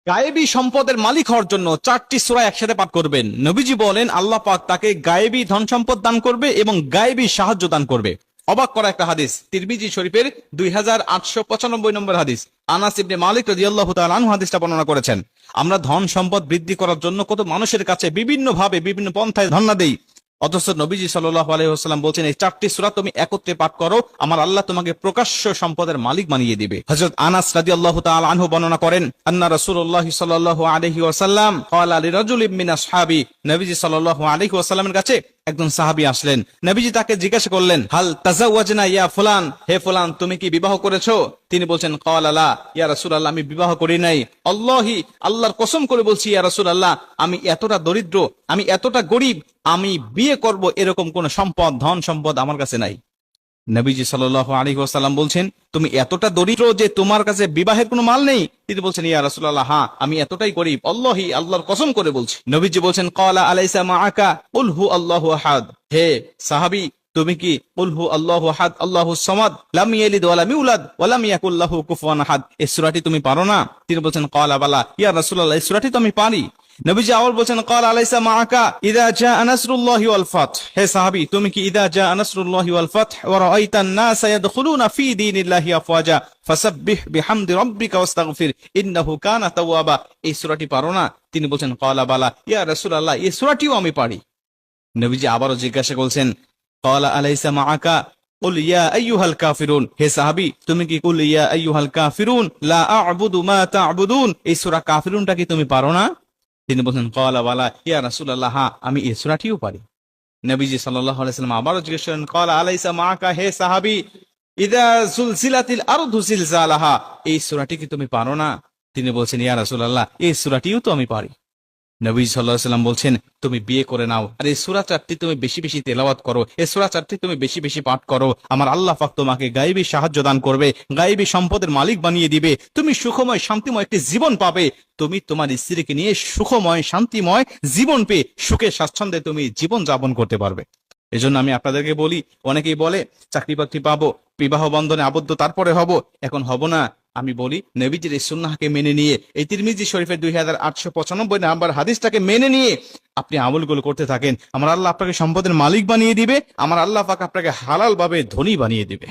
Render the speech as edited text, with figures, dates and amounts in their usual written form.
গায়েবী সম্পদের মালিক হওয়ার জন্য 4টি সূরা একসাথে পাঠ করবেন। নবীজি বলেন আল্লাহ পাক তাকে গায়েবী ধন সম্পদ দান করবে এবং গায়েবী সাহায্য দান করবে। অবাক করা একটা হাদিস, তিরমিজি শরীফের 2895 নম্বর হাদিস। আনাস ইবনে মালিক রাদিয়াল্লাহু তাআলা আনহু হাদিসটা বর্ণনা করেছেন। আমরা ধন সম্পদ বৃদ্ধি করার জন্য কত মানুষের কাছে বিভিন্ন ভাবে বিভিন্ন পন্থায় ধন্না দেই, অথচ নবীজি সাল্লাল্লাহু আলাইহি ওয়াসাল্লাম বলছেন এই 4টি সূরা তুমি একত্রে পাঠ করো, আমার আল্লাহ তোমাকে প্রকাশ্য সম্পদের মালিক বানিয়ে দিবে। হযরত আনাস রাদিয়াল্লাহু তাআলা আনহু বর্ণনা করেন, আন্না রাসূলুল্লাহ সাল্লাল্লাহু আলাইহি ওয়াসাল্লাম ক্বালা লিরাজুলিন মিন আসহাবি, নবীজি সাল্লাল্লাহু আলাইহি ওয়াসাল্লামের কাছে একজন সাহাবী আসলেন। নবীজি তাকে জিজ্ঞাসা করলেন, হাল তাজাওয়াজনা ইয়া ফুলান, হে ফুলান তুমি কি বিবাহ করেছো? তিনি বলছেন, ক্বালা লা ইয়া রাসূলুল্লাহ, আমি বিবাহ করি নাই। আল্লাহি, আল্লাহর কসম করে বলছি ইয়া রাসূলুল্লাহ, আমি এতটা দরিদ্র, আমি এতটা গরীব, আমি বিয়ে করব এরকম কোন সম্পদ ধন সম্পদ আমার কাছে নাই। নবীজি সাল্লাল্লাহু আলাইহি ওয়াসাল্লাম বলছেন, তুমি এতটা দরিদ্র যে তোমার কাছে বিবাহের কোনো মাল নেই? তিনি বলছেন, ইয়া রাসূলুল্লাহ, হ্যাঁ আমি এতটাই গরীব, আল্লাহি, আল্লাহর কসম করে বলছি। নবীজি বলছেন, ক্বালা আলাইসা মাআকা কুল হু আল্লাহু আহাদ, হে সাহাবী তুমি কি কুল হু আল্লাহু আহাদ আল্লাহুস সামাদ লাম ইয়ালিদ ওয়া লাম ইউলাদ ওয়া লাম ইয়াকুল লাহু কুফুয়ান আহাদ, এই সূরাটি তুমি পারো না? তিনি বলছেন, ক্বালা বালা ইয়া রাসূলুল্লাহ, এই সূরাটি তো আমি পারি। নবীজি আবার বলছেন, ক্বালা আলাইসা মাআকা ইযা জাআ নাসরুল্লাহি ওয়াল ফাত, হে সাহাবী তুমি কি ইযা জাআ নাসরুল্লাহি ওয়াল ফাত ওয়া রাআইতান নাসা ইয়াদখুলুনা ফি দীনিল্লাহি আফওয়াজা ফাসাব্বিহ বিহামদি রাব্বিকা ওয়াস্তাগফির ইন্নাহু কানা তাওয়াবা, এই সূরাটি পারো না? তিনি বলছেন, ক্বালা বালা ইয়া রাসূলুল্লাহ, এই সূরাটিও আমি পারি। নবীজি আবারও জিজ্ঞাসা করছেন, ক্বালা আলাইসা মাআকা কুল ইয়া আইয়ুহাল কাফিরুন, হে সাহাবী তুমি কি কুল ইয়া আইয়ুহাল কাফিরুন লা আ'বুদু মা তা'বুদুন, এই সূরা কাফিরুনটা কি তুমি পারো না? তিনি বলেন, ক্বালা বালা ইয়া রাসূলুল্লাহ, হ্যাঁ আমি এই সূরাটিও পারি। নবীজি সাল্লাল্লাহু আলাইহি ওয়াসাল্লাম আবারও জিজ্ঞেস করেন, ক্বালা আলাইসা মাআকা, হে সাহাবী ইযা যুলজিলাতিল আরদু জিলজালাহা, এই সূরাটি কি তুমি পারো না? তিনি বলছেন, ইয়া রাসূলুল্লাহ, এই সূরাটিও তো আমি পারি। নবী সাল্লাল্লাহু আলাইহি ওয়াসাল্লাম বলছেন, তুমি বিয়ে করে নাও, আর এই সূরা 4টি তুমি বেশি বেশি তেলাওয়াত করো, এই সূরা 4টি তুমি বেশি বেশি পাঠ করো, আমার আল্লাহ পাক তোমাকে গায়েবী সাহায্য দান করবে, গায়েবী সম্পদের মালিক বানিয়ে দিবে, তুমি সুখময় শান্তিময় একটি জীবন পাবে, তুমি তোমার স্ত্রীকে নিয়ে সুখময় শান্তিময় জীবন পেয়ে সুখে স্বাচ্ছন্দ্যে তুমি জীবন যাপন করতে পারবে। এজন্য আমি আপনাদেরকে বলি, অনেকেই বলে চাকরি বাকরি পাবো, বিবাহ বন্ধনে আবদ্ধ তারপরে হব, এখন হব না। আমি বলি নবীজির এই সুন্নাহকে মেনে নিয়ে, এই তিরমিজি শরীফের 2895 নাম্বার হাদিসটাকে মেনে নিয়ে আপনি আমলগুলো করতে থাকেন, আমার আল্লাহ আপনাকে সম্পদের মালিক বানিয়ে দিবে, আমার আল্লাহ পাক আপনাকে হালাল ভাবে ধনী বানিয়ে দিবে।